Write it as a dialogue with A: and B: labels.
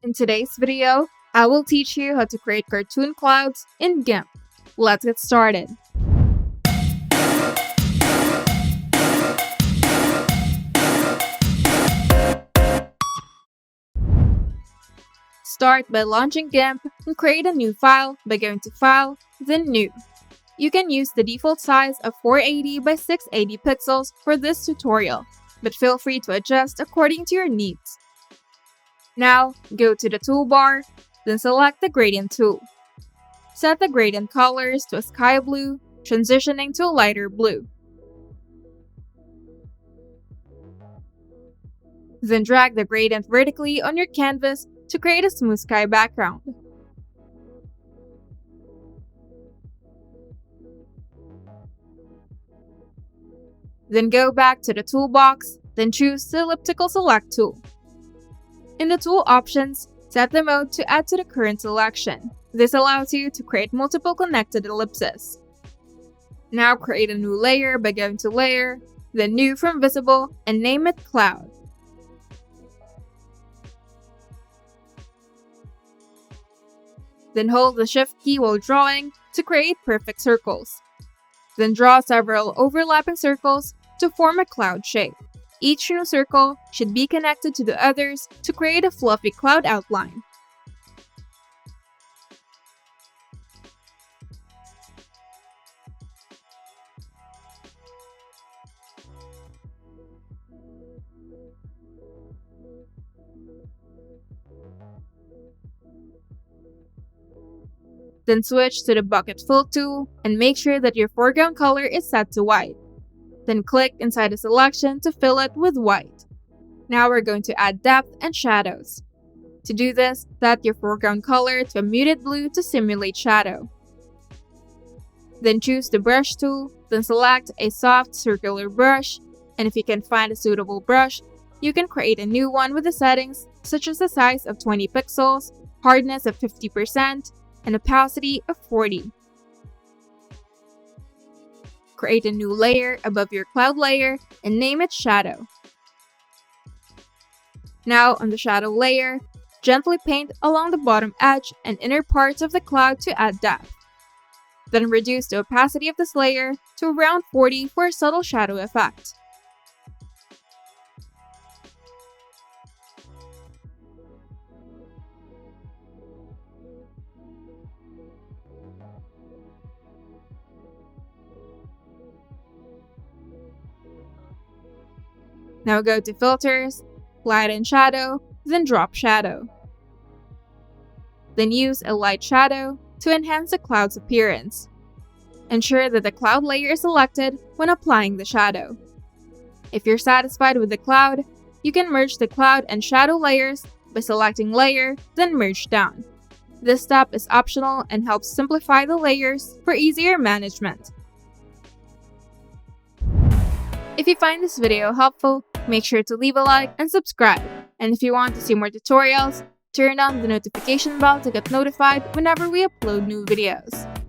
A: In today's video, I will teach you how to create cartoon clouds in GIMP. Let's get started. Start by launching GIMP and create a new file by going to File, then New. You can use the default size of 480 by 680 pixels for this tutorial, but feel free to adjust according to your needs. Now, go to the toolbar, then select the gradient tool. Set the gradient colors to a sky blue, transitioning to a lighter blue. Then drag the gradient vertically on your canvas to create a smooth sky background. Then go back to the toolbox, then choose the elliptical select tool. In the tool options, set the mode to add to the current selection. This allows you to create multiple connected ellipses. Now create a new layer by going to Layer, then New from Visible, and name it Cloud. Then hold the Shift key while drawing to create perfect circles. Then draw several overlapping circles to form a cloud shape. Each new circle should be connected to the others to create a fluffy cloud outline. Then switch to the Bucket Fill tool and make sure that your foreground color is set to white. Then click inside the selection to fill it with white. Now we're going to add depth and shadows. To do this, set your foreground color to a muted blue to simulate shadow. Then choose the Brush tool, then select a soft circular brush, and if you can find a suitable brush, you can create a new one with the settings such as the size of 20 pixels, hardness of 50%, and opacity of 40. Create a new layer above your cloud layer and name it Shadow. Now on the shadow layer, gently paint along the bottom edge and inner parts of the cloud to add depth. Then reduce the opacity of this layer to around 40 for a subtle shadow effect. Now go to Filters, Light and Shadow, then Drop Shadow. Then use a light shadow to enhance the cloud's appearance. Ensure that the cloud layer is selected when applying the shadow. If you're satisfied with the cloud, you can merge the cloud and shadow layers by selecting Layer, then Merge Down. This step is optional and helps simplify the layers for easier management. If you find this video helpful, make sure to leave a like and subscribe. And if you want to see more tutorials, turn on the notification bell to get notified whenever we upload new videos.